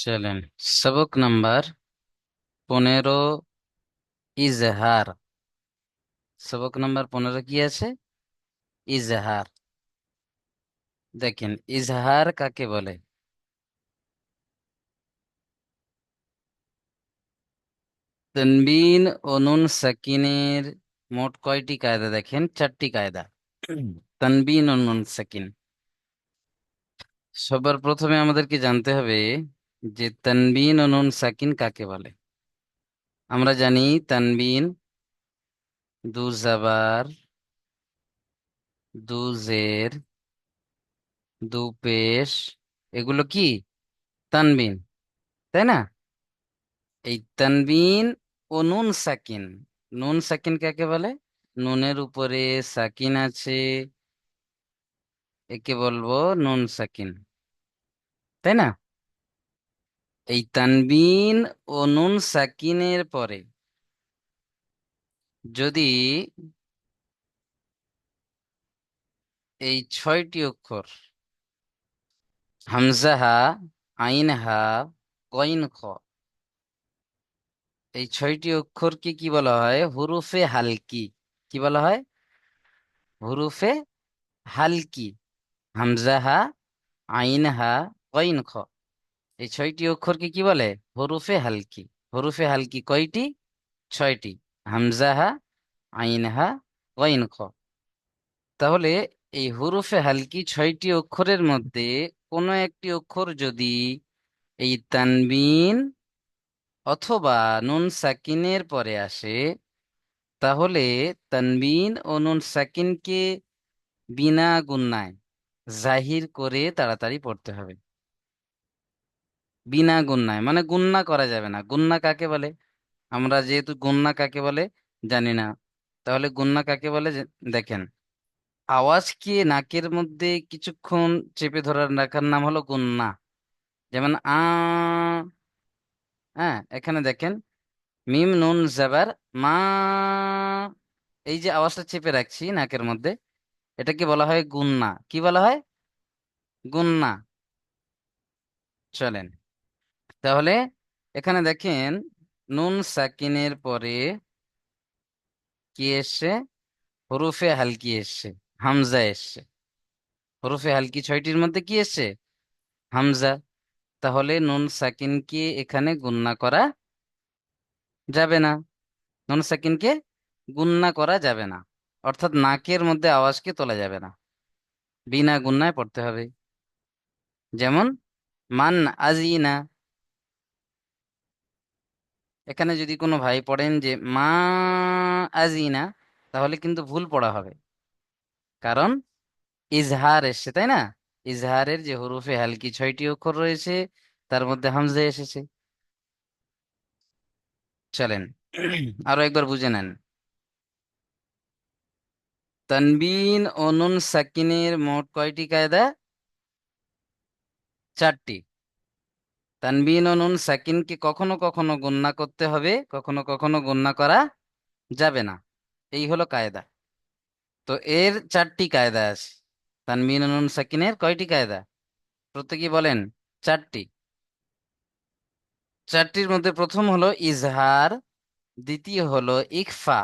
চলেন, সবক নাম্বার 15, ইজহার। সবক নাম্বার 15 কি আছে? ইজহার। দেখেন, ইজহার কাকে বলে? তানবিন ও নুন সাকিনের মোট কয়টি কায়দা? দেখেন, 4টি কায়দা। তানবিন ও নুন সাকিন। সবার প্রথমে আমাদেরকে জানতে হবে যে তানবিন ও নুন সাকিন কাকে বলে। আমরা জানি তানবিন দু জাবার, দু জের, দু পেশ, এগুলো কি তানবিন, তাই না? এই তানবিন ও নুন সাকিন। নুন সাকিন কাকে বলে? নুনের উপরে সাকিন আছে, একে বলবো নুন সাকিন, তাই না? এই তানবিন ও নুন সাকিনের পরে যদি এই 6টি অক্ষর হামজা হা, আইন হা, কইন খ, এই 6টি অক্ষরকে কি বলা হয়? হুরুফে হালকি। কি বলা হয়? হুরুফে হালকি। হামজা হা, আইন হা, কইন খ, এই 6টি অক্ষরকে কি বলে? হরুফে হালকি। হরুফে হালকি কয়টি? 6টি। হামজা হা, আইন হা, গইন খ। তাহলে এই হরুফে হালকি 6টি অক্ষরের মধ্যে কোনো একটি অক্ষর যদি এই তানবিন অথবা নুন সাকিনের পরে আসে, তাহলে তানবিন ও নুন সাকিনকে বিনা গুণনায় জাহির করে তাড়াতাড়ি পড়তে হবে। বিনা গুণনায় মানে গুণনা করা যাবে না। গুণনা কাকে বলে? আমরা যেহেতু গুণনা কাকে বলে জানি না, তাহলে গুণনা কাকে বলে দেখেন, আওয়াজকে নাকের মধ্যে কিছুক্ষণ চেপে ধরে রাখার নাম হলো গুণনা। যেমন হ্যাঁ, এখানে দেখেন, মিম নুন জাবার মা, এই যে আওয়াজটা চেপে রাখছি নাকের মধ্যে, এটাকে বলা হয় গুণনা। কি বলা হয়? গুণনা। চলেন, তাহলে এখানে দেখেন, নুন সাকিনের পরে কি এসছে? হরুফে হালকি এসছে, হামজা এসছে। হরফে হালকি 6টির মধ্যে কি এসছে? হামজা। তাহলে নুন সাকিনকে এখানে গুণনা করা যাবে না। নুন সাকিনকে গুণনা করা যাবে না, অর্থাৎ নাকের মধ্যে আওয়াজকে তোলা যাবে না, বিনা গুণনায় পড়তে হবে। যেমন মান আজিনা, এখানে যদি কোনো ভাই পড়েন যে মা আজিনা, তাহলে কিন্তু ভুল পড়া হবে, কারণ ইজহার এসছে, তাই না? ইজহারের যে হরফে হালকি 6টি অক্ষর রয়েছে, তার মধ্যে হামজা এসেছে। চলেন, আরো একবার বুঝে নেন। তানবিন ও নুন সাকিনের মোট কয়টি কায়দা? 4টি। তানবিন ও নুন সাকিনকে কখনো কখনো গণ্য করতে হবে, কখনো কখনো গণ্য করা যাবে না। এই হলো কায়দা। তো এর 4টি কায়দা আছে। তানবিন ও নুন সাকিনের কয়টি কায়দা? প্রত্যেকেই বলেন। 4টি। 4টির মধ্যে প্রথম হলো ইজহার, দ্বিতীয় হলো ইকফা,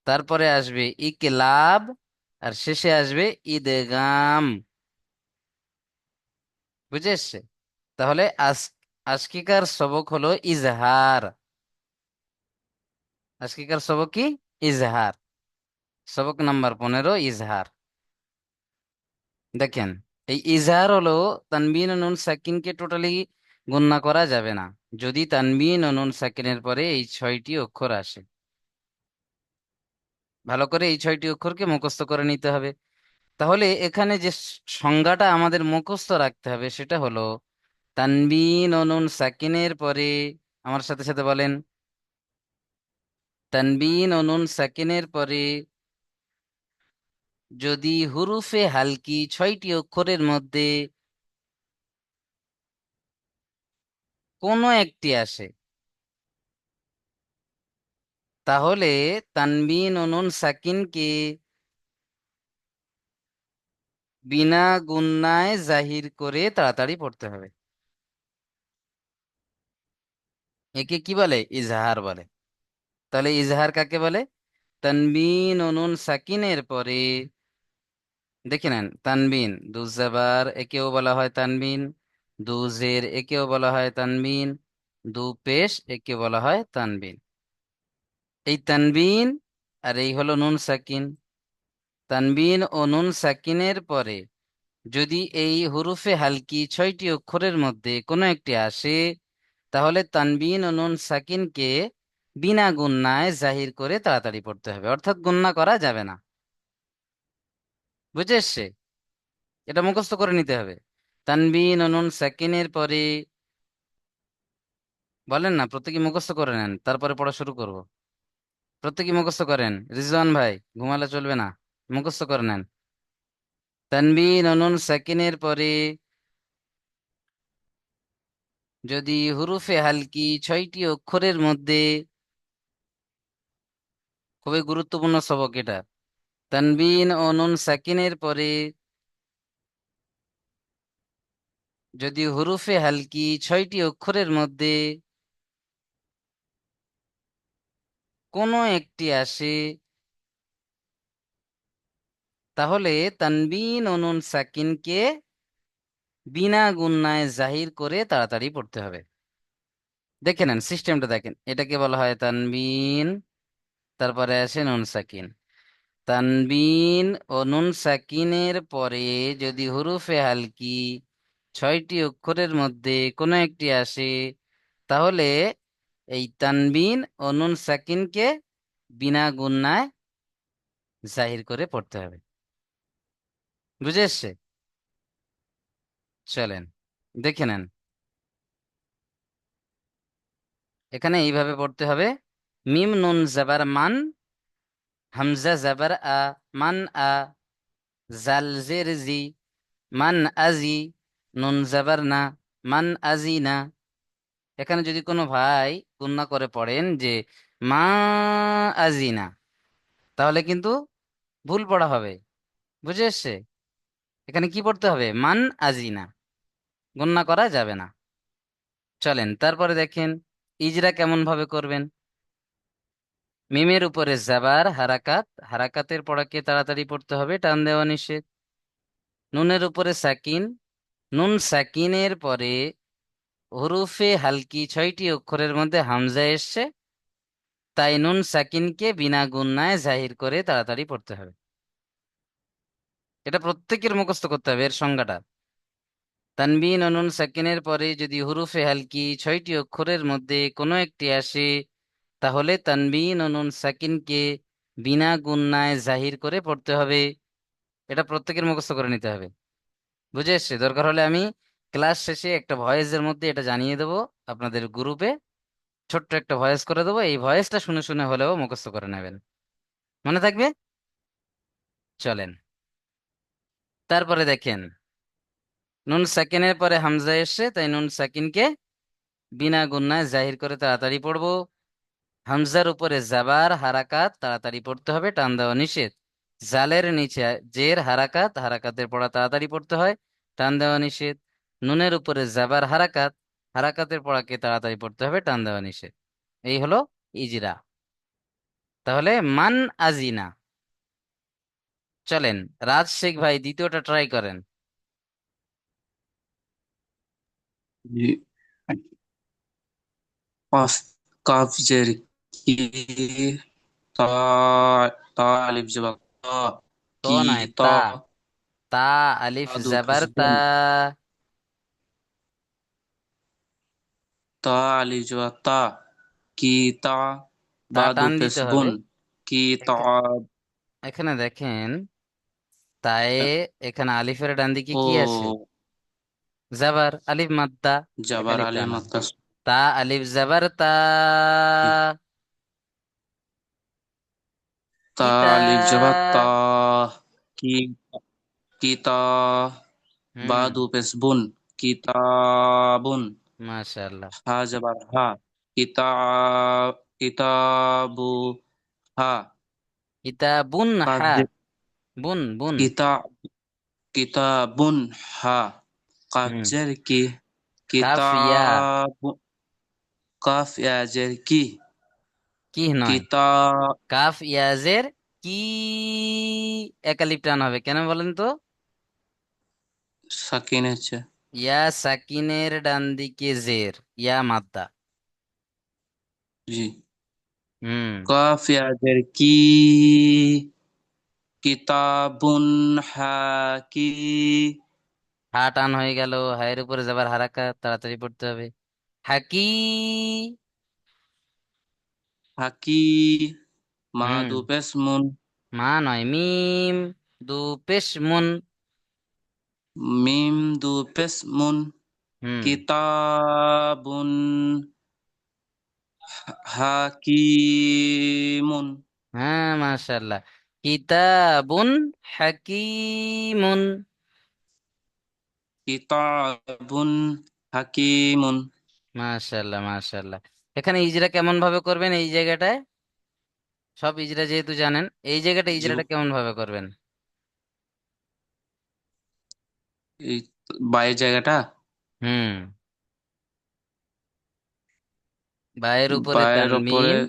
তারপরে আসবে ইকলাব, আর শেষে আসবে ইদগাম। বুঝে এসছে? তাহলে আজকেকার সবক হলো ইজহার। আজকেকার সবক কি? ইজহার। সবক নাম্বার 15, ইজহার। দেখেন, এই ইজহার হলো তানবিন ও নুন সাকিনকে টোটালি গণ্য করা যাবে না, যদি তানবিন ও নুন সাকিনের পরে এই 6টি অক্ষর আসে। ভালো করে এই 6টি অক্ষরকে মুখস্থ করে নিতে হবে। তাহলে এখানে যে সংজ্ঞাটা আমাদের মুখস্থ রাখতে হবে সেটা হলো, তানবিন ও নুন সাকিনের পরে, আমার সাথে সাথে বলেন, তানবিন ও নুন সাকিনের পরে যদি হুরুফে হালকি 6টি অক্ষরের মধ্যে কোনো একটি আসে, তাহলে তানবিন ও নুন সাকিনকে বিনা গুণনায় জাহির করে তাড়াতাড়ি পড়তে হবে। একে কি বলে? ইজহার বলে। তাহলে ইজহার কাকে বলে? তানবিন ও নুন সাকিনের পরে, দেখে নেন, তানবিন দুজাবার একেও বলা হয় তানবিন, দুজের একেও বলা হয় তানবিন, দু পেশ একে বলা হয় তানবিন। এই তানবিন আর এই হলো নুন সাকিন। তানবিন ও নুন সাকিনের পরে যদি এই হুরুফে হালকি 6টি অক্ষরের মধ্যে কোনো একটি আসে, তাহলে তানবিন ও নুন সাকিনকে বিনা গুণনায় জাহির করে তাড়াতাড়ি পড়তে হবে, অর্থাৎ গুণনা করা যাবে না। বুঝে এসছে? এটা মুখস্থ করে নিতে হবে। তানবিন ও নুন সাকিনের পরে, বলেন না, প্রত্যেকে মুখস্থ করে নেন, তারপরে পড়া শুরু করব। প্রত্যেকে মুখস্থ করেন, রিজওয়ান ভাই ঘুমালে চলবে না, মুখস্থ করে নেন। তানবিন ও নুন সাকিনের পরে যদি হুরুফে হালকি 6টি অক্ষরের মধ্যে, খুবই গুরুত্বপূর্ণ সবক এটা, তানবিন ও নুন সাকিনের পরে যদি হুরুফে হালকি 6টি অক্ষরের মধ্যে কোনো একটি আসে, তাহলে তানবিন ও নুন সাকিনকে বিনা গুণনায় জাহির করে তাড়াতাড়ি পড়তে হবে। দেখে নেন সিস্টেমটা, দেখেন, এটাকে বলা হয় তানবিন, তারপরে আসে নুন সাকিন। তানবিন ও নুন সাকিনের পরে যদি হুরুফে হালকি 6টি অক্ষরের মধ্যে কোনো একটি আসে, তাহলে এই তানবিন ও নুন সাকিনকে বিনা গুণনায় জাহির করে পড়তে হবে। বুঝে এসছে? চলেন দেখে নেন। এখানে এইভাবে পড়তে হবে: মিম নুন জাবার মান, হামজা জাবার আ, মান আ, জাল জের জি, মান আজি, নুন জাবার না, মান আজি না। এখানে যদি কোনো ভাই গুণনা করে পড়েন যে মা আজি না, তাহলে কিন্তু ভুল পড়া হবে। বুঝে এসছে? এখানে কি পড়তে হবে? মান আজি না, গণনা করা যাবে না। চলেন তারপরে দেখেন ইজরা কেমন ভাবে করবেন। মিমের উপরে জাবার হারাকাত, হারাকাতের পড়াকে তাড়াতাড়ি পড়তে হবে, টান দেওয়া নিষেধ। নুনের উপরে সাকিন, নুন সাকিনের পরে হরুফে হালকি 6টি অক্ষরের মধ্যে হামজা এসছে, তাই নুন সাকিনকে বিনা গুণনায় জাহির করে তাড়াতাড়ি পড়তে হবে। এটা প্রত্যেকের মুখস্থ করতে হবে এর সংজ্ঞাটা। তানবিন ও নুন সাকিনের পরে যদি হুরুফে হালকি 6টি অক্ষরের মধ্যে কোনো একটি আসে, তাহলে তানবিন ও নুন সাকিনকে বিনা গুণনায় জাহির করে পড়তে হবে। এটা প্রত্যেকের মুখস্থ করে নিতে হবে। বুঝে এসছে? দরকার হলে আমি ক্লাস শেষে একটা ভয়েসের মধ্যে এটা জানিয়ে দেবো আপনাদের গ্রুপে, ছোট্ট একটা ভয়েস করে দেবো, এই ভয়েসটা শুনে শুনে হলেও মুখস্থ করে নেবেন। মনে থাকবে? চলেন তারপরে দেখেন, নুন সাকিনের পরে হামজা এসছে, তাই নুন সাকিনকে বিনা গুণনায় জাহির করে তাড়াতাড়ি পড়বো। হামজার উপরে জাবার হারাকাত, তাড়াতাড়ি পড়তে হবে, টান দেওয়া নিষেধ। জালের নিচে জের হারাকাত, হারাকাতের পড়া তাড়াতাড়ি পড়তে হয়, টান দেওয়া নিষেধ। নুনের উপরে জাবার হারাকাত, হারাকাতের পড়াকে তাড়াতাড়ি পড়তে হবে, টান দেওয়া নিষেধ। এই হলো ইজরা। তাহলে মান আজিনা। চলেন রাজ শেখ ভাই দ্বিতীয়টা ট্রাই করেন। जी। قاف قاف جر की ता ता अलिफ जबर ता তো की নয়, তা। ता তা আলিফ दो জাবার তা। पेशबुन ता अलिफ जबर ता की ता তা बादो টান দিতে হবে। पेशबुन की ता এখ- এখানে দেখেন, তায়ে এখানে আলিফের ডান দিকে কি আছে? ओ জাবার, আলিফ মাদ্দা, जबर এখানে अली টানা। मत्तस তা আলিফ জাবার তা। ता কিতা। अलिफ जबर ता की kita হুম, बादो पेशबुन किताबुन মাশাআল্লাহ। हा जबर हा किताब किताबु हा কিতা বুন काफ হা, जे- বুন বুন। kita kitabun ha काफ হুম, जेर की কাফ ইয়া। किताब কাফ ইয়াজের কি, কি নয়, কিতা, কাফ ইয়াজের কি, একালিপ টান হবে কেন বলেন তো? সাকিন আছে। ইয়া সাকিনের ডান দিকে জের, ইয়া মাদ্দা। জি। হুম। কাফ ইয়াজের কি, কিতাবুন হাকি, হা টান হয়ে গেল, হায়ের উপরে যাবার হারাকাত, তাড়াতাড়ি পড়তে হবে। হাকি। হাকি, হুম। মাদু পেসমুন, মা নয়, মিম। দু পেশ মুন। মিম দু পেসমুন, হুম। কিতাবুন হাকিমুন, হ্যাঁ, মাশাআল্লাহ। কিতাবুন হাকিমুন। কিতাবুন হাকিমুন। মাশাআল্লাহ, মাশাআল্লাহ। এখানে ইজরা কেমন ভাবে করবেন এই জায়গাটায়? সব ইজরা যেহেতু জানেন, এই জায়গাটা জি, ইজরাটা কেমন ভাবে করবেন? এই বাইরের জায়গাটা, হুম। বায়ের উপরে বাইরের ওপরে তানবিন,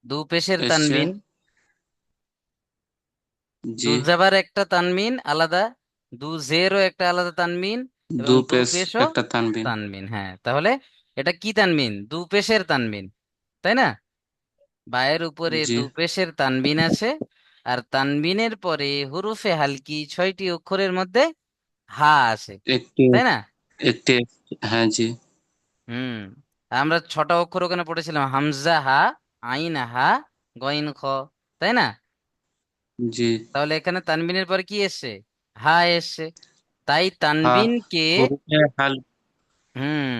দু পেশের এসছে। তানবিন। দু জি, জাবার একটা তানবিন আলাদা, দু জেরও একটা আলাদা তানবিন, এবং দু দু পেশ পেশও একটা তানবিন। তানবিন। হ্যাঁ, তাহলে এটা কি তানবিন? দু পেশের তানবিন, তাই না? বায়ের উপরে জি, দু পেশের তানবিন আছে, আর তানবিনের পরে হুরুফে হালকি 6টি অক্ষরের মধ্যে হা আছে, একটি, তাই না? একটি, হ্যাঁ জি, হুম। আমরা 6টা অক্ষর ওখানে পড়েছিলাম, হামজা হা, আইন হা, গইন খ, তাই না? জি, তাহলে এখানে তানবিনের পরে কি এসছে? হা এসছে। তাই হা, তানবিনকে, হরফে হাল,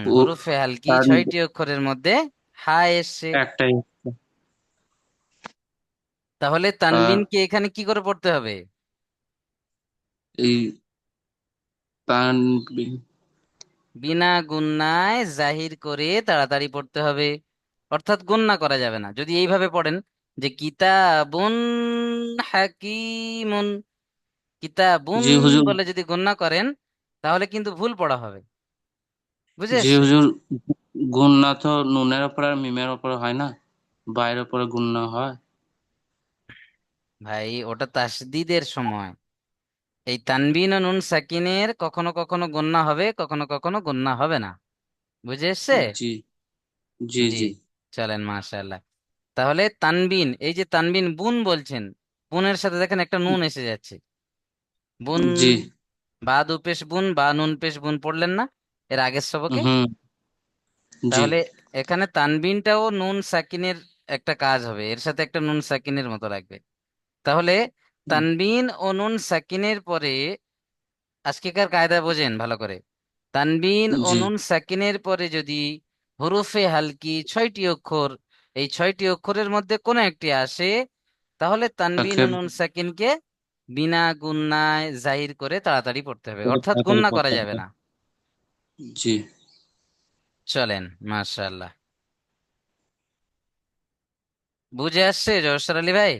হুরুফে হালকি তার 6টি অক্ষরের মধ্যে হা এসছে। একটাই, তাহলে আহ, তানবিনকে এখানে কি করে পড়তে হবে? এই তানবিন, বিনা গুন্নায় জাহির করে তাড়াতাড়ি পড়তে হবে। অর্থাৎ গুন্না করা যাবে না। যদি এইভাবে পড়েন যে কিতাবুন হাকিমুন, কিতাবুন জি হুজুর, বলে যদি গুন্না করেন, তাহলে কিন্তু ভুল পড়া হবে। বুঝে জি আসছে? হুজুর, গুন্না তো নুনের ওপর আর মিমের ওপর হয় না, বাইরের ওপরে গুন্না হয়। ভাই, ওটা তাসদিদের সময়। এই তানবিন ও নুন সাকিনের কখনো কখনো গুন্না হবে, কখনো কখনো গুন্না হবে না। বুঝে এসছে? জি, জি, জি। জি, চলেন, মাশাআল্লাহ। তাহলে তানবিন, এই যে তানবিন বুন বলছেন, বুনের সাথে দেখেন একটা নুন এসে যাচ্ছে, বুন। জি, বা দু পেশ বুন, বা নুন পেশ বুন পড়লেন না এর আগের সবকে? হুম, জি, তাহলে এখানে তানবিনটাও নুন সাকিনের একটা কাজ হবে, এর সাথে একটা নুন সাকিনের মতো লাগবে। তাহলে তানবিন ও নুন সাকিনের পরে, আজকেকার কায়দা বোঝেন ভালো করে, তানবিন ও জি, নুন সাকিনের পরে যদি হুরুফে হালকি 6টি অক্ষর, এই 6টি অক্ষরের মধ্যে কোনো একটি আসে, তাহলে তানবিন তাকে ও নুন সাকিনকে বিনা গুণনায় জাহির করে তাড়াতাড়ি পড়তে হবে, অর্থাৎ তাড়াতাড়ি গুণনা করা করতে যাবে হবে। না। জি, চলেন, মাশাআল্লাহ। বুঝে আসছে জয়সর আলী ভাই?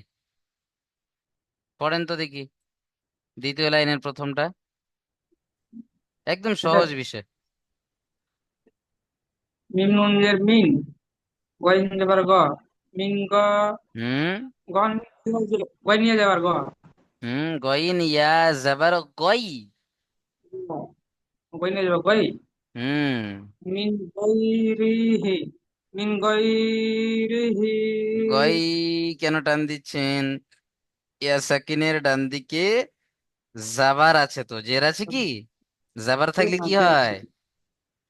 পড়েন তো দেখি দ্বিতীয় লাইনের প্রথমটা, একদম এটা সহজ বিষয়। মিম নুন জের মিন, গয় নিয়ে যাবার গ, মিন গ, হুম। গ গয় নিয়ে যাবার গ, গইন ইয়া জাবার গই। গয় নিয়ে যাবার গয়, হুম। মিন গয়রিহি, মিন গয়রিহি, গই কেন টান দিচ্ছেন? ইয়া সাকিনের ডান দিকে জাবার আছে, তো জের আছে কি? জাবার থাকলে কি হয়? আর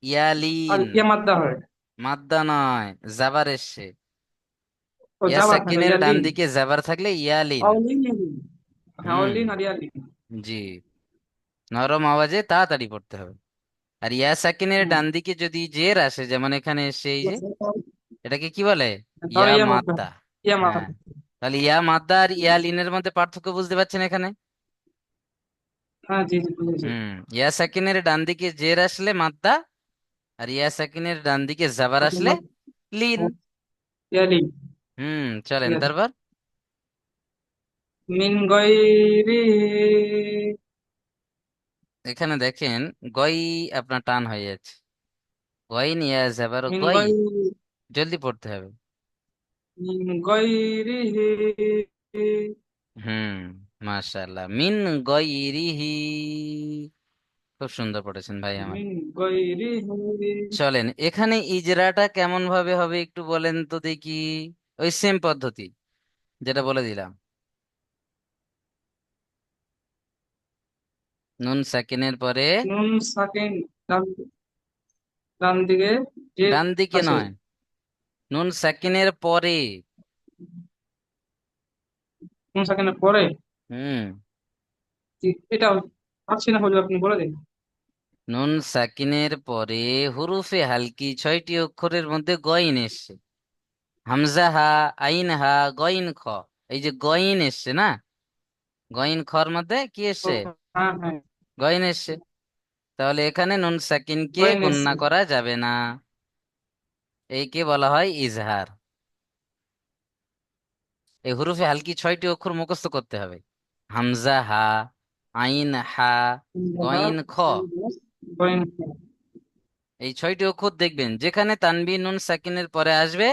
ইয়ালিন। ইয়ে মাদ্দা হয়, মাদ্দা নয়, জাবার এসছে। ও ইয়া যাবার থাকে সাকিনের ডান ইয়ালিন, দিকে জাবার থাকলে ইয়ালিন। আউলিন ইয়ালিন, হ্যাঁ হুম। আউলিন আর ইয়ালিন। জি। নরম আওয়াজে তাড়াতাড়ি পড়তে হবে। আর ইয়া সাকিনের হুম, ডান দিকে যদি জের আসে, যেমন এখানে এসে এই যে, এটাকে কি বলে? ইয়া তাহলে ইয়ে মাদ্দা মাদ্দা। হয়, ইয়ে হ্যাঁ। মাদ্দা। তাহলে ইয়া মাদ্দা আর ইয়া লিনের মধ্যে পার্থক্য বুঝতে পারছেন এখানে? হ্যাঁ জি জি বুঝেছি। হুম। ইয়া সাকিনের ডান দিকে জের আসলে মাদ্দা, আর ইয়া সাকিনের ডান দিকে জাবার আসলে লিন। ইয়ালিন, চলেন ঠিক আছে। তারপর। মিন গয়রিহি, এখানে দেখেন, গই আপনার টান হয়ে যাচ্ছে। গইন ইয়া জাবার মিন গই, গই জলদি পড়তে হবে। মিন গইরিহি হুম, মাশাআল্লাহ, মিন গইরিহি, খুব সুন্দর পড়েছেন ভাই আমার। মিন গইরিহি চলেন, এখানে ইজরাটা কেমন ভাবে হবে একটু বলেন তো দেখি। ওই সেম পদ্ধতি যেটা বলে দিলাম, নুন সাকিনের পরে, নুন সাকিন ডান ডান দিকে যে ডান দিকে আছে, নয়, নুন সাকিনের পরে। নুন সাকিনের পরে। হুম, এটা পারছি না, হলে আপনি বলে দিন। নুন সাকিনের পরে হুরুফে হালকি 6টি অক্ষরের মধ্যে গইন এসছে। হামজা হা, আইন হা, গইন খ। এই যে গইন এসছে না, গইন খর মধ্যে কি ও, এসছে? হ্যাঁ হ্যাঁ, গইন এসছে। তাহলে এখানে নুন সাকিনকে গইন গুণনা এসছে। করা যাবে না, এইকে বলা হয় ইজহার। এই হুরুফে হালকি 6টি অক্ষর মুখস্থ করতে হবে। হামজা হা, আইন হা, গইন খ। গইন এই 6টি অক্ষর দেখবেন যেখানে তানবিন নুন সাকিনের পরে আসবে,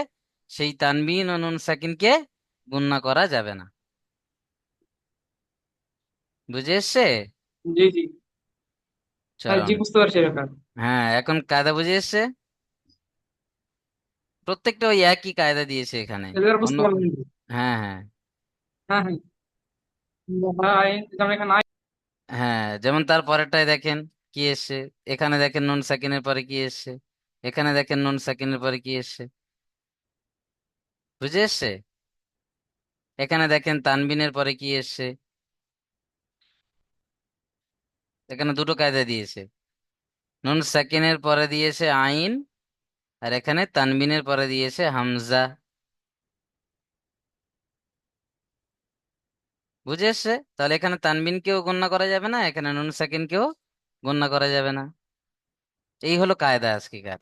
সেই তানবিন ও নুন সাকিনকে গুণনা করা যাবে না। বুঝে এসছে? জি জি, হ্যাঁ জি চলুন, বুঝতে পারছি ব্যাপার। হ্যাঁ এখন কায়দা বুঝে এসছে। প্রত্যেকটা ওই একই কায়দা দিয়েছে এখানে, এবার অন্য বুঝতে পারলাম জি। হ্যাঁ হ্যাঁ হ্যাঁ হ্যাঁ, আইন যেমন এখানে হ্যাঁ, যেমন তার পরেরটায় দেখেন কি এসছে। এখানে দেখেন নুন সাকিনের পরে কি এসছে, এখানে দেখেন নুন সাকিনের পরে কি এসছে। বুঝে এসছে? এখানে দেখেন তানবিনের পরে কি এসছে, এখানে দুটো কায়দা দিয়েছে। নুন সাকিনের পরে দিয়েছে আইন, আর এখানে তানবিনের পরে দিয়েছে হামজা। বুঝে এসছে? তাহলে এখানে তানবিনকেও গণ্য করা যাবে না, এখানে নুন সাকিনকেও গণ্য করা যাবে না। এই হলো কায়দা আজকেকার।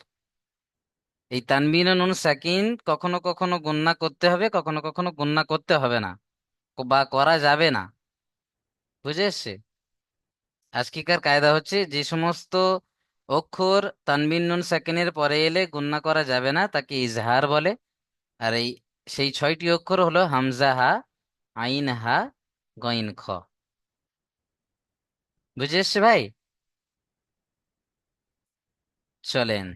এই তানবিন ও নুন সাকিন কখনো কখনো গণ্য করতে হবে, কখনো কখনো গণ্য করতে হবে না, বা করা যাবে না। বুঝে এসছে? আজকেকার কায়দা হচ্ছে যে সমস্ত অক্ষর তানবিন নুন সাকিনের পরে এলে গণ্য করা যাবে না তাকে ইজহার বলে। আর এই সেই 6টি অক্ষর হলো হামজা হা, আইন হা, গইন খ। বুঝে এসছে ভাই? চলেন,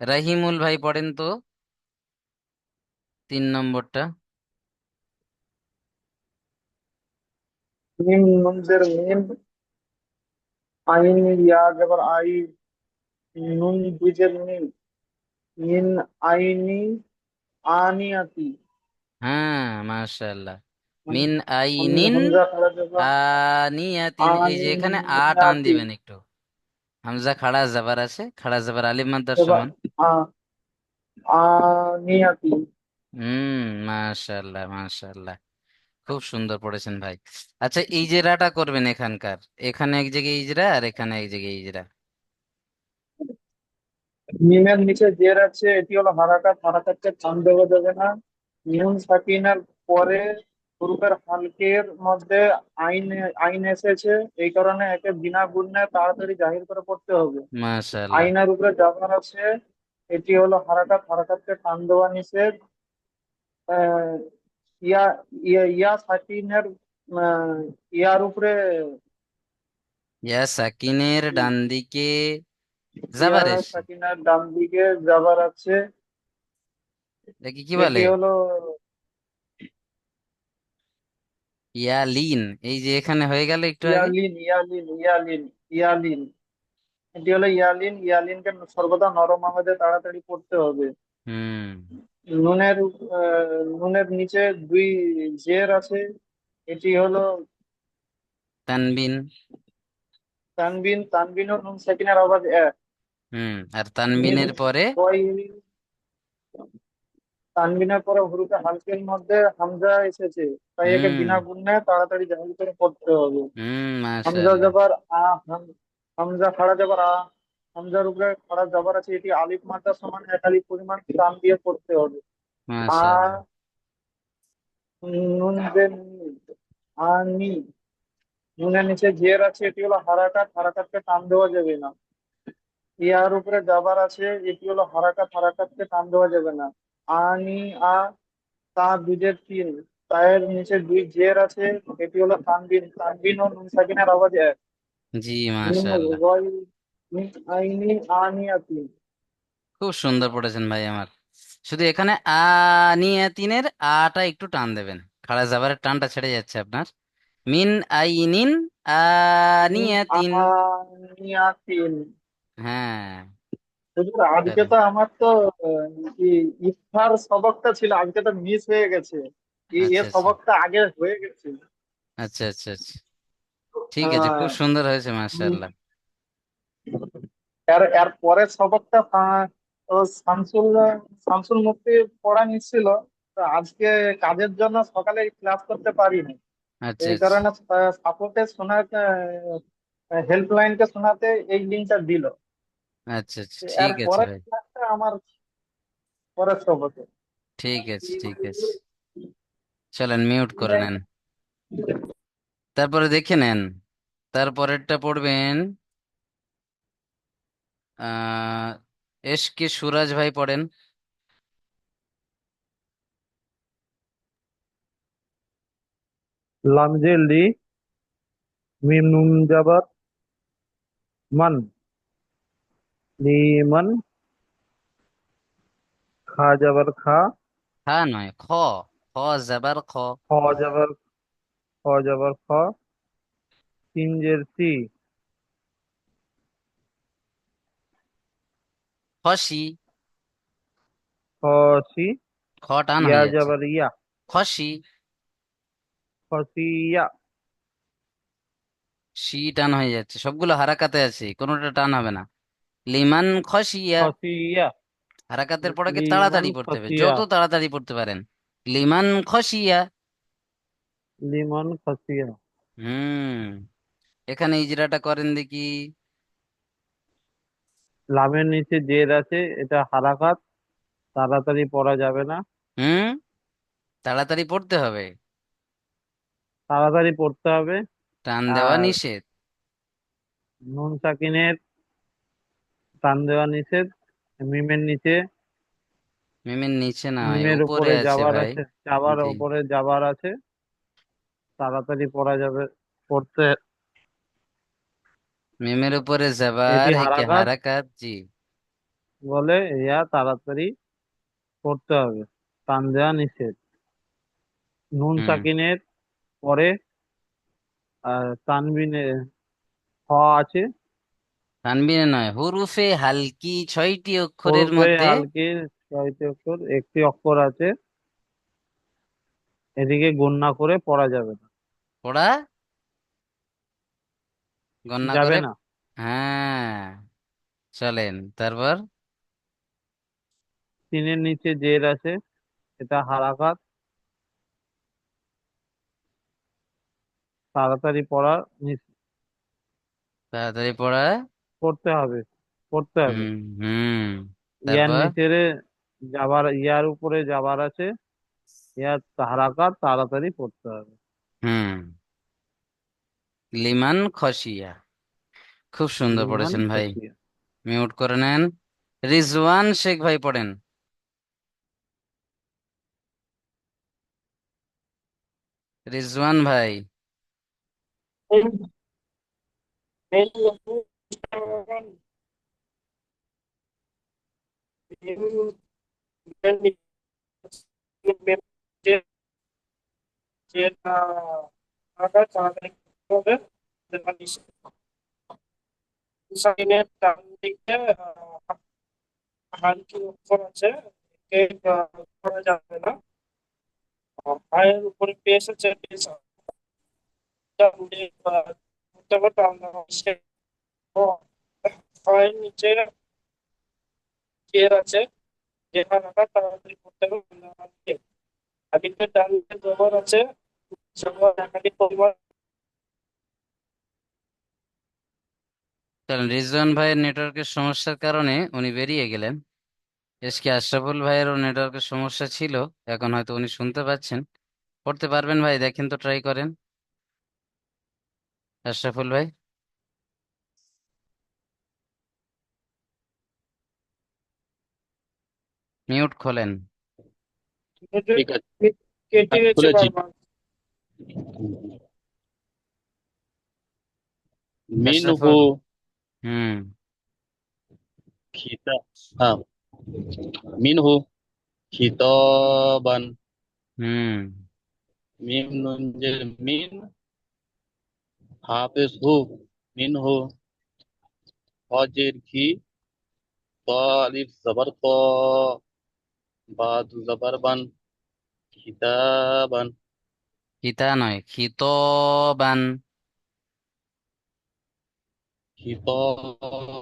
রাহিমুল ভাই পড়েন তো 3 নম্বরটা। মিম নুনজের মিম, আইন ইয়া জবর আই, নুন দুইজের মিম, মিন আইনি আনিয়াতি, হ্যাঁ, মাশাআল্লাহ। মিন আইনিন হামজা খারা জবর আনিয়াতিন, এই যে এখানে আ টান আনিয়াতি, দিবেন একটু। হামজা খাড়া জাবার আছে, খাড়া জাবার আলিফ মাদ্দার জবর সমান। আ আনিয়াতি। মাশাআল্লাহ মাশাআল্লাহ, খুব সুন্দর পড়েছেন ভাই। আচ্ছা, ইজরাটা করবেন এখানকার, এখানে এক জায়গায় ইজরা আর এখানে এক জায়গায় ইজরা। মিমের নিচে জের আছে, এটি হলো হারাকাত, হারাকাতকে টান দেওয়া যাবে না। নুন সাকিনের পরে হরফের হালকের মধ্যে আইন আইন এসেছে, এই কারণে একে বিনা গুণে তাড়াতাড়ি জাহির করে পড়তে হবে। মাশাআল্লাহ, আইনার উপরে জাফর আছে, এটি হলো হারাকাত, হারাকাতকে টান দেওয়া নিষেধ। আহ, ইয়া ইয়া ইয়া সাকিনের আহ, ইয়ার উপরে ইয়া সাকিনের ডান দিকে ইয়া জাবার এসছে, সাকিনের ডান দিকে জাবার আছে, দেখি কি এটি বলে, হলো ইয়ালিন। এই যে এখানে হয়ে গেল একটু আগে। ইয়ালিন, ইয়ালিন, ইয়ালিন, ইয়ালিন, এটি হলো ইয়ালিন। ইয়ালিনকে সর্বদা নরম আওয়াজে তাড়াতাড়ি পড়তে হবে। হুম, নুনের নুনের নিচে দুই জের আছে, এটি হলো তানবিন। তানবিন। তানবিন ও নুন সাকিনের আওয়াজ এক। আর মিন তানবিনের পরে, ওই তানবিনের পরে হরফে হালকের মধ্যে হামজা এসেছে, তাই একে হুম বিনা গুণে তাড়াতাড়ি জাহির করে পড়তে হবে। হামজা মাশাআল্লাহ, জবর আ, হামজা খাড়া জবর আ, হামজার উপরে খাড়া জবর আছে, এটি আলিফ মাদ্দার সমান, এক আলিফ পরিমাণ টান দিয়ে পড়তে হবে। আ, মাশাআল্লাহ, নুন দেন আনি, নুনের নিচে জের আছে, এটি হলো হারাকাত, হারাকাতকে টান দেওয়া যাবে না। ইয়ার উপরে যাবার আছে, এটি হলো হারাকাত, হারাকাতকে টান দেওয়া যাবে না। আনি, আ, তা দুধের তিন, তায়ের নিচে দুই জের আছে, এটি হলো তানবিন, তানবিন ও নুন সাকিনের আওয়াজ এক। জি, মিম মাশাআল্লাহ। গয়, মিম আইনি, আনিয়াতিন। খুব সুন্দর পড়েছেন ভাই আমার। শুধু এখানে আনিয়াতিনের আটা একটু টান দেবেন, খাড়া জাবারের টানটা ছেড়ে যাচ্ছে আপনার। মিন আইনিন মিম আনিয়াতিন। আনিয়াতিন। হ্যাঁ। হুজুর, আজকে চলেন। তো আমার তো কি ইফতার সবকটা ছিল, আজকে তো মিস হয়ে গেছে। এ আচ্ছা আচ্ছা সবকটা আগে হয়ে গেছে। আচ্ছা আচ্ছা আচ্ছা, ঠিক আছে, আহ, খুব সুন্দর হয়েছে, উম, মাশাআল্লাহ। এর এর পরের সবকটা ও শামসুল শামসুল মুফতি পড়া নিচ্ছিল। তো আজকে কাজের জন্য সকালে ক্লাস করতে পারিনি। আচ্ছা এই আচ্ছা কারণে সাপোর্টে শোনাতে, হেল্পলাইনকে শোনাতে এই লিঙ্কটা দিল। আচ্ছা আচ্ছা, এর ঠিক আছে পরের ভাই। ক্লাসটা আমার পরের সবকে। ঠিক আছে ঠিক আছে, চলেন মিউট করে নেন, তারপরে দেখে নেন। তারপরেরটা পড়বেন। আহ এশকে সুরাজ ভাই পড়েন। লামজের লি, মিম নুন জাবার মান, লিমান, খা জাবার খা, খা নয়, খ। খ জাবার খ। খ জাবার খ জাবার খ, সিনজের সি, খসি। খ সি, খ টান ইয়া হয়ে যাচ্ছে। জাবার ইয়া, খসি। খসিয়া, শি টান হয়ে যাচ্ছে, সবগুলো হারাকাতে আছে, কোনোটা টান হবে না। লিমান খসিয়া। খসিয়া, হারাকাতের পড়াকে লিমান তাড়াতাড়ি পড়তে হবে, খসিয়া, যত তাড়াতাড়ি পড়তে পারেন। লিমান খসিয়া। লিমান খসিয়া। হুম। এখানে ইজরাটা করেন দেখি। লামের নিচে জের আছে, এটা হারাকাত, তাড়াতাড়ি পড়া যাবে না। হুম, তাড়াতাড়ি পড়তে হবে, তাড়াতাড়ি পড়তে হবে। টান দেওয়া আর নিষেধ। নুন সাকিনের টান দেওয়া নিষেধ। মিমের নিচে, মিমের নিচে নয়, মিমের উপরে উপরে আছে যাবার ভাই। আছে, যাবার জি। উপরে যাবার আছে, তাড়াতাড়ি পড়া যাবে, পড়তে। মিমের উপরে এটি যাবার একে হারাকাত হারাকাত, জি। বলে, ইয়া তাড়াতাড়ি পড়তে হবে, টান দেওয়া নিষেধ। নুন হুম। সাকিনের পরে তানবিনে হ আছে। তানবিনে নয়, হুরুফে হালকি 6টি অক্ষরের হরফে মধ্যে হালকে 6টি অক্ষর, একটি অক্ষর আছে, এদিকে গণনা করে পড়া যাবে না। পড়া গণনা যাবে করে। না। হ্যাঁ, চলেন তারপর। তিনের নিচে জের আছে, এটা হারাকাত, তাড়াতাড়ি পড়া তাড়াতাড়ি পড়া। পড়তে হবে, পড়তে হবে। হুম হুম। ইয়ার তারপর। নিচে যাবার, ইয়ার উপরে যাবার আছে, ইয়ার হারাকাত, তাড়াতাড়ি পড়তে হবে। হুম। লিমান খসিয়া। খুব সুন্দর লিমান পড়েছেন ভাই। খসিয়া। মিউট করে নেন। রিজওয়ান শেখ ভাই পড়েন। রিজওয়ান ভাই। সাইনের ডান দিকে হালকি অক্ষর আছে, একে করা যাবে না। পায়ের উপরে পেশ আছে, পেশ পায়ের নিচে চেয়ার আছে, যেখানে তাড়াতাড়ি করতে হবে। আদিকে ডান দিকে জবর আছে, জবর একাধিক পরিমাণ। চলেন, রিজওয়ান ভাইয়ের নেটওয়ার্কের সমস্যার কারণে উনি বেরিয়ে গেলেন। এসকে আশরাফুল ভাইয়েরও নেটওয়ার্কের সমস্যা ছিল, এখন হয়তো উনি শুনতে পাচ্ছেন। পড়তে পারবেন ভাই, দেখেন তো, ট্রাই করেন। আশরাফুল ভাই। মিউট খোলেন। ঠিক আছে, কেটে হ্যাঁ, গেছে খুলেছি। বারবার। মিনহু আশরাফুল। হুম। খিতা হ্যাঁ, মিনহু খিতাবান। হুম। মিম নুন জের মিন, হাফেজ হু, মিনহু। হজের কি, ত আলিফ জবর ত, বা দু জবর বান, খিতাবান। খিতা নয়, খিতবান। খিতাবান।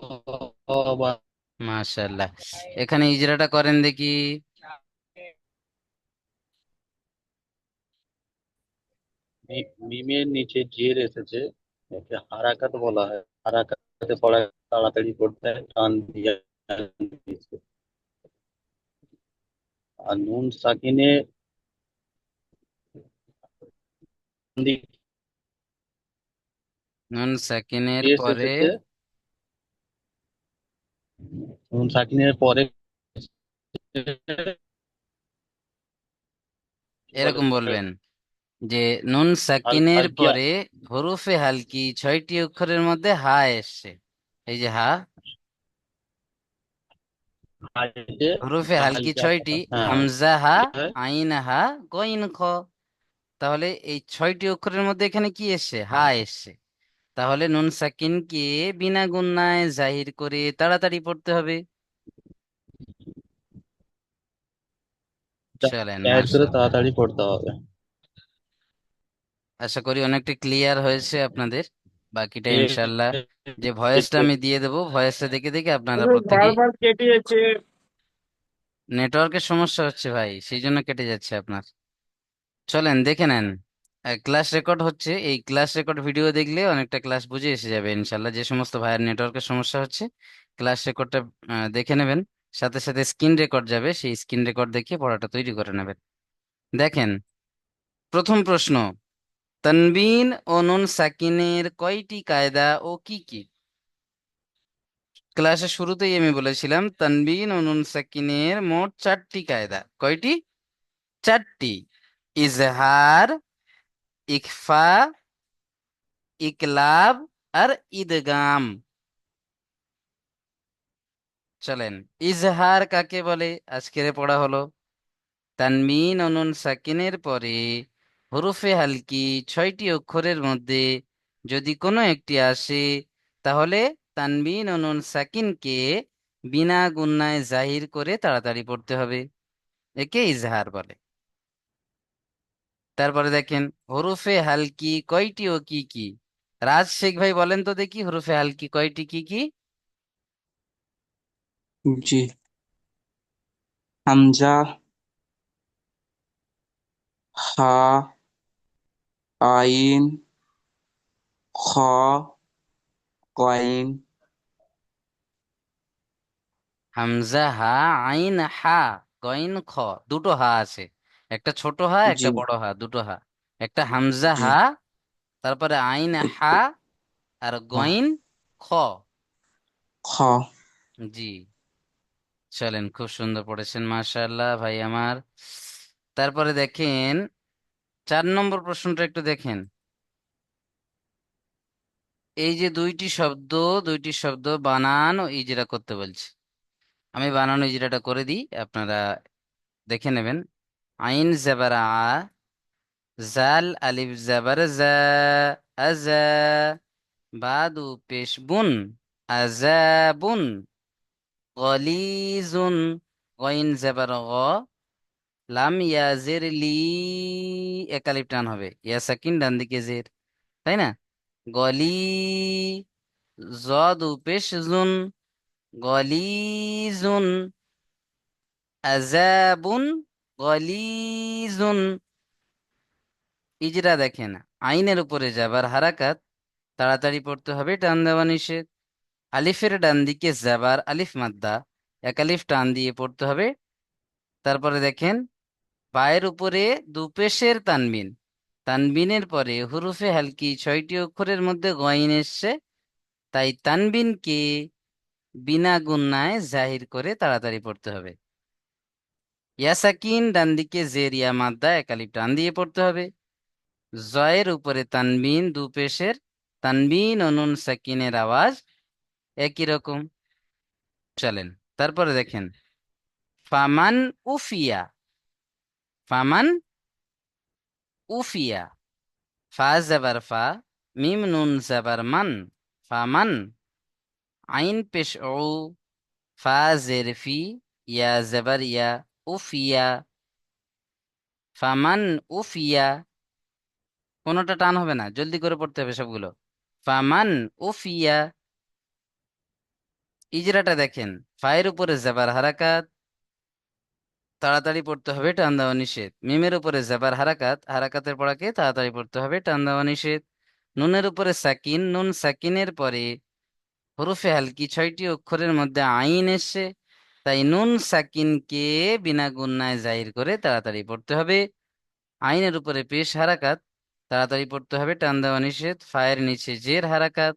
মাশাআল্লাহ। এখানে ইজরাটা করেন দেখি। মিমের নিচে জের এসেছে, একে হারাকাত বলা হয়। হারাকাতে পড়া তাড়াতাড়ি পড়তে হয়, টান দিয়ে নিচে। আর নুন সাকিনে দিকে নুন সাকিনের পেশ পরে। এসেছে, নুন সাকিনের পরে কি বলে, এরকম বলবেন যে নুন হাল সাকিনের হালকিয়া। পরে হরুফে হালকি 6টি অক্ষরের মধ্যে হা এসছে। এই যে হা, হালকে, হরুফে হালকি হালকিয়া 6টি। কথা, হ্যাঁ। হামজা হা, কি হয়? আইন হা, গইন খ। তাহলে এই 6টি অক্ষরের মধ্যে এখানে কি এসছে? হা এসছে। তাহলে নুন সাকিনকে বিনা গুণনায় জাহির করে তাড়াতাড়ি পড়তে হবে। চলেন, জাহির করে মাশাআল্লাহ। তাড়াতাড়ি পড়তে হবে। আশা করি অনেকটা ক্লিয়ার হয়েছে আপনাদের। বাকিটা এ- ইনশাল্লাহ যে ভয়েসটা এ- আমি দিয়ে দেবো, ভয়েসটা দেখে দেখে আপনারা আরে প্রত্যেকেই। বারবার কেটে যাচ্ছে। নেটওয়ার্কের সমস্যা হচ্ছে ভাই, সেই জন্য কেটে যাচ্ছে আপনার। চলেন দেখে নেন। ক্লাস রেকর্ড হচ্ছে, এই ক্লাস রেকর্ড ভিডিও দেখলে অনেকটা ক্লাস বুঝে এসে যাবে ইনশাল্লাহ। যে সমস্ত ভাইয়ের নেটওয়ার্কের সমস্যা হচ্ছে, ক্লাস রেকর্ডটা দেখে নেবেন। সাথে সাথে স্ক্রিন রেকর্ড যাবে, সেই স্ক্রিন রেকর্ড দেখে পড়াটা তৈরি করে নেবেন। দেখেন, প্রথম প্রশ্ন, তানবিন ও নুন সাকিনের কয়টি কায়দা ও কি কি? ক্লাসের শুরুতেই আমি বলেছিলাম তানবিন ও নুন সাকিনের মোট 4টি কায়দা। কয়টি? 4টি। ইজহার, ইখফা, ইকলাব আর ইদগাম। চলেন, ইজহার কাকে বলে আজকের পড়া হলো। তানবিন ও নুন সাকিনের পরে হরুফে হালকি 6টি অক্ষরের মধ্যে যদি কোনো একটি আসে, তাহলে তানবিন ও নুন সাকিনকে বিনা গুণনায় জাহির করে তাড়াতাড়ি পড়তে হবে। একে ইজহার বলে। তারপরে দেখেন, হরুফে হালকি কয়টি ও কি কি? রাজ শেখ ভাই বলেন তো দেখি, হরুফে হালকি কয়টি, কি কি? জি, হামজা, হা, আইন, খ, কইন। হামজা হা, আইন হা, গইন খ। দুটো হা আছে, একটা ছোট হা জি, একটা বড় হা, দুটো হা। একটা হামজা জি, হা, তারপরে আইন হা, আর হ্যাঁ, গইন খ। খ, জি। চলেন, খুব সুন্দর পড়েছেন মাশাআল্লাহ ভাই আমার। তারপরে দেখেন 4 নম্বর প্রশ্নটা একটু দেখেন। এই যে দুইটি শব্দ বানান ও ইজরা করতে বলছে। আমি বানানো ইজরাটা করে দিই, আপনারা দেখে নেবেন। আইন জাবার আ, জাল আলিফ জাবার জা, আজা, বাদু পেশ বুন, আজাবুন, গলিজুন, গইন জাবার গ, লাম ইয়াজের লি, একালিফ টান হবে, ইয়া সাকিন ডান দিকে জের, তাই না? গলি, জদু পেশ জুন, গলিজুন, আজাবুন, গলিজুন। ইজরা দেখেন, আইনের উপরে যাবার হারাকাত, তাড়াতাড়ি পড়তে হবে, টান দেওয়া নিষেধ। আলিফের ডান দিকে যাবার, আলিফ মাদ্দা, এক আলিফ টান দিয়ে পড়তে হবে। তারপরে দেখেন, পায়ের উপরে দুপেশের তানবিন, তানবিনের পরে হুরুফে হালকি 6টি অক্ষরের মধ্যে গইন এসছে, তাই তানবিনকে বিনা গুণনায় জাহির করে তাড়াতাড়ি পড়তে হবে। ইয়া সাকিন ডান দিকে, জের ইয়া মাদ্দা এক আলিফ টান দিয়ে পড়তে হবে। জয়ের উপরে তানবিন দু পেশের, তানবিন ও নুন সাকিনের আওয়াজ একই রকম। চলেন তারপরে দেখেন, ফামান উফিয়া, ফামান উফিয়া, ফা জাবার ফা, মিম নুন জাবার মান, ফামান, আইন পেশ ও, ফা জের ফি, ইয়া জাবার ইয়া, উফিয়া, ফামান উফিয়া, কোনোটা টান হবে না, জলদি করে পড়তে হবে সবগুলো। ফামান উফিয়া। ইজরাটা দেখেন, ফায়ের উপরে জাবার হারাকাত, তাড়াতাড়ি পড়তে হবে, টান দেওয়া নিষেধ। মিমের উপরে জাবার হারাকাত, হারাকাতের পড়াকে তাড়াতাড়ি পড়তে হবে, টান দেওয়া নিষেধ। নুনের উপরে সাকিন, নুন সাকিনের পরে হরফে হালকি 6টি অক্ষরের মধ্যে আইন এসে, তাই নুন সাকিনকে বিনা গুণনায় জাহির করে তাড়াতাড়ি পড়তে হবে। আইনের উপরে পেশ হারাকাত, তাড়াতাড়ি পড়তে হবে, টান দেওয়া নিষেধ। ফায়ের নিচে জের হারাকাত,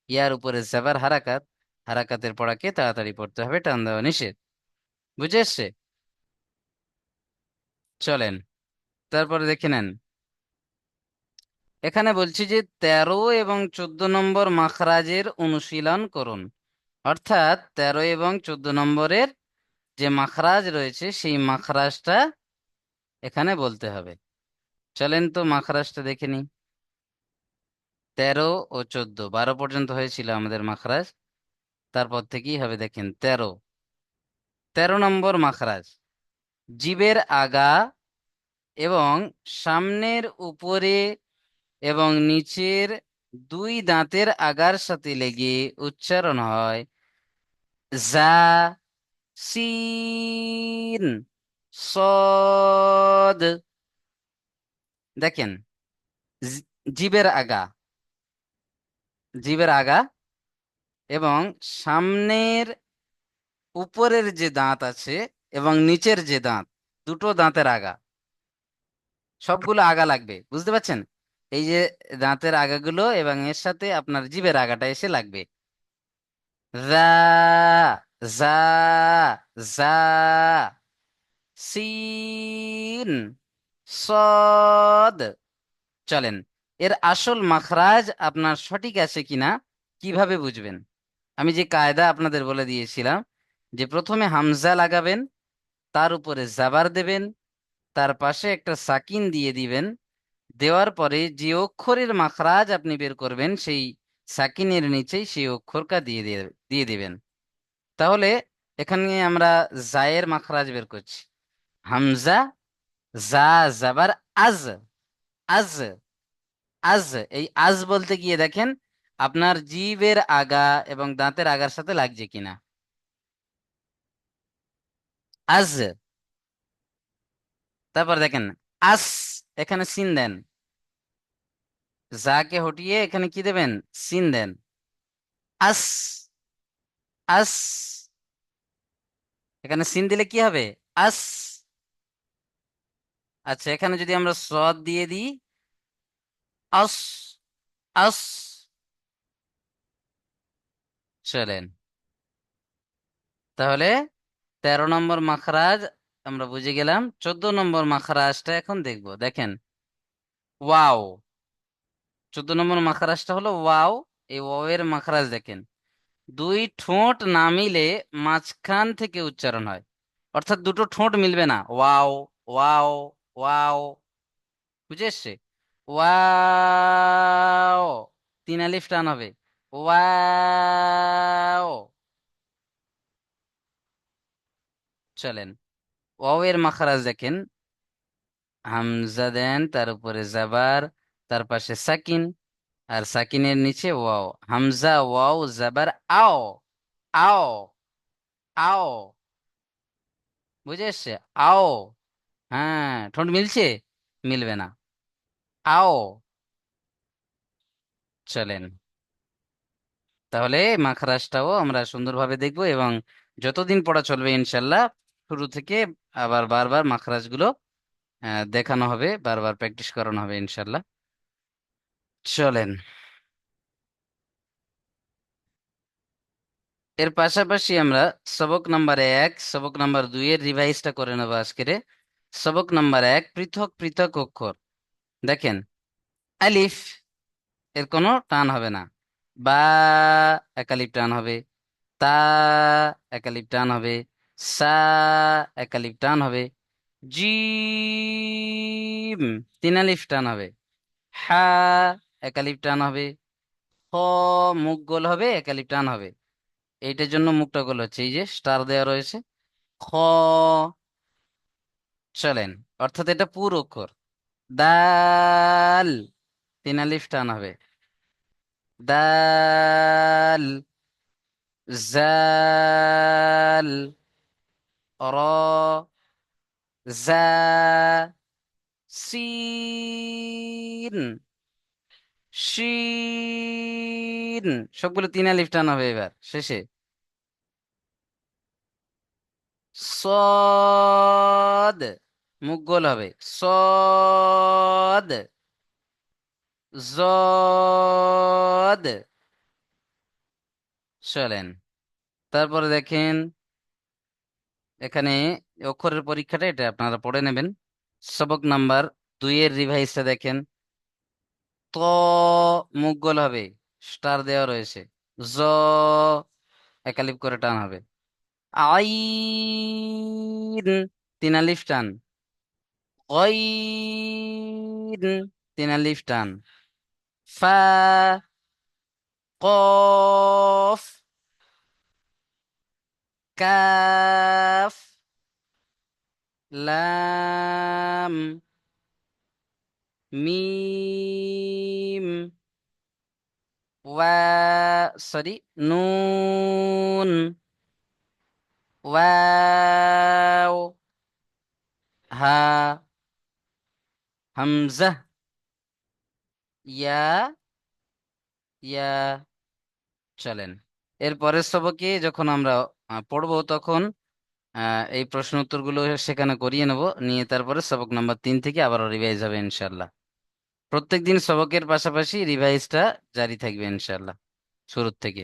ইয়ার উপরে জাবার হারাকাত, হারাকাতের পড়াকে তাড়াতাড়ি পড়তে হবে, টান দেওয়া নিষেধ। বুঝে এসছে? চলেন তারপরে দেখে নেন, এখানে বলছি যে 13 এবং 14 নম্বর মাখরাজের অনুশীলন করুন। অর্থাৎ 13 এবং 14 নম্বরের যে মাখরাজ রয়েছে সেই মাখরাজটা এখানে বলতে হবে। চলেন তো মাখরাজটা দেখে নিই। 13 ও 14, 12 পর্যন্ত হয়েছিল আমাদের মাখরাজ, তারপর থেকেই হবে। দেখেন 13, 13 নম্বর মাখরাজ, জিবের আগা এবং সামনের উপরে এবং নিচের দুই দাঁতের আগার সাথে লেগে উচ্চারণ হয় জা, সিন, সদ। দেখেন, জি- জিবের আগা, জিবের আগা এবং সামনের উপরের যে দাঁত আছে এবং নিচের যে দাঁত, দুটো দাঁতের আগা, সবগুলো আগা লাগবে, বুঝতে পারছেন? এই যে দাঁতের আগাগুলো এবং এর সাথে আপনার জিভের আগাটা এসে লাগবে। রা, জা, জা, সিন, সদ। চলেন, এর আসল মাখরাজ আপনার সঠিক আছে কিনা কিভাবে বুঝবেন? আমি যে কায়দা আপনাদের বলে দিয়েছিলাম, যে প্রথমে হামজা লাগাবেন, তার উপরে জাবার দেবেন, তার পাশে একটা সাকিন দিয়ে দিবেন, দেওয়ার পরে যে অক্ষরের মাখরাজ আপনি বের করবেন সেই সাকিনের নিচেই সেই অক্ষরটা দিয়ে দিবেন। তাহলে এখানে আমরা জায়ের মাখরাজ বের করছি, হামজা, জা জাবার আজ, আজ, আজ। এই আজ বলতে গিয়ে দেখেন আপনার জিভের আগা এবং দাঁতের আগার সাথে লাগছে কিনা। আজ। তারপর দেখেন আস, এখানে সিন দেন, জাকে হটিয়ে এখানে কি দেবেন, সিন দেন, আস, আস। এখানে সিন দিলে কি হবে, আস। আচ্ছা, এখানে যদি আমরা সদ দিয়ে দিই, আস, আস। চলেন তাহলে 13 নম্বর মাখরাজ আমরা বুঝে গেলাম। 14 নম্বর মাখরাজটা এখন দেখব। দেখেন ওয়াও, 14 নম্বর মাখরাজটা হলো ওয়াও। এই ওয়াও এর মাখরাজ দেখেন, দুই ঠোঁট না মিলে মাঝখান থেকে উচ্চারণ হয়, অর্থাৎ দুটো ঠোঁট মিলবে না, ওয়াও, ওয়াও, ওয়াও। বুঝে এসছে? ওয়াও, তিন আলিফ টান হবে, ওয়াও। চলেন, ওয়াও এর মাখরাজ দেখেন, হামজা দেন, তার উপরে জাবার, তার পাশে সাকিন, আর সাকিনের নিচে ওয়াও, হামজা ওয়াও জাবার আও, আও, আও। বুঝে এসছে? আও। হ্যাঁ, ঠোঁট মিলছে? মিলবে না, আও। চলেন তাহলে মাখরাজটাও আমরা সুন্দরভাবে দেখব, এবং যতদিন পড়া চলবে ইনশাল্লাহ শুরু থেকে আবার বারবার মাখরাজগুলো দেখানো হবে, বারবার প্র্যাকটিস করানো হবে ইনশাল্লাহ। চলেন এর পাশাপাশি আমরা সবক নাম্বার 1 সবক নাম্বার 2 এর রিভাইজটা করে নেবো আজকের। সবক নাম্বার 1, পৃথক পৃথক অক্ষর। দেখেন, আলিফ এর কোনো টান হবে না। বা একালিপ টান হবে। তা একালিপ টান হবে। সা একালিপ টান হবে। জিম 3 আলিফ টান হবে। হা একালিপ টান হবে। খ মুখ গোল হবে, একালিপ টান হবে। এইটার জন্য মুখটা গোল হচ্ছে, এই যে স্টার দেওয়া রয়েছে। খ, চলেন, অর্থাৎ এটা পুরো অক্ষর। দাল 3 আলিফ টান হবে। দাল, জাল, র, জা, সিন, শিন, সবগুলো 3 আলিফ টান হবে এবার শেষে। সদ মুখ গোল হবে। সদ, জদ, চলেন। তারপরে দেখেন এখানে অক্ষরের পরীক্ষাটা এটা আপনারা পড়ে নেবেন। সবক নাম্বার 2 এর রিভাইজটা দেখেন। ত মুখ গোল হবে, স্টার দেওয়া রয়েছে। জ একালিপ করে টান হবে। আইন 3 আলিফ টান। গইন 3 আলিফ টান। ফা, কফ, কাফ, লাম, মিম, ওয়া, সরি, নুন, ওয়াও, হা, হামজা, ইয়া, ইয়া, চলেন। এর পরের সবকে যখন আমরা পড়বো তখন এই প্রশ্ন উত্তরগুলো সেখানে করিয়ে নেব, নিয়ে তারপরে সবক নাম্বার 3 থেকে আবারও রিভাইজ হবে ইনশাল্লাহ। প্রত্যেকদিন সবকের পাশাপাশি রিভাইজটা জারি থাকবে ইনশাল্লাহ শুরুর থেকে।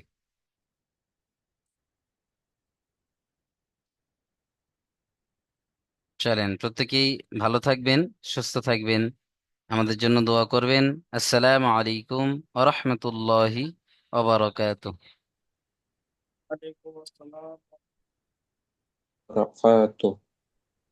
চলেন, প্রত্যেকেই ভালো থাকবেন, সুস্থ থাকবেন, আমাদের জন্য দোয়া করবেন। আসসালামু আলাইকুম ওয়া রাহমাতুল্লাহি ওয়া বারাকাতুহু। ওয়ালাইকুম আসসালাম। بركاته.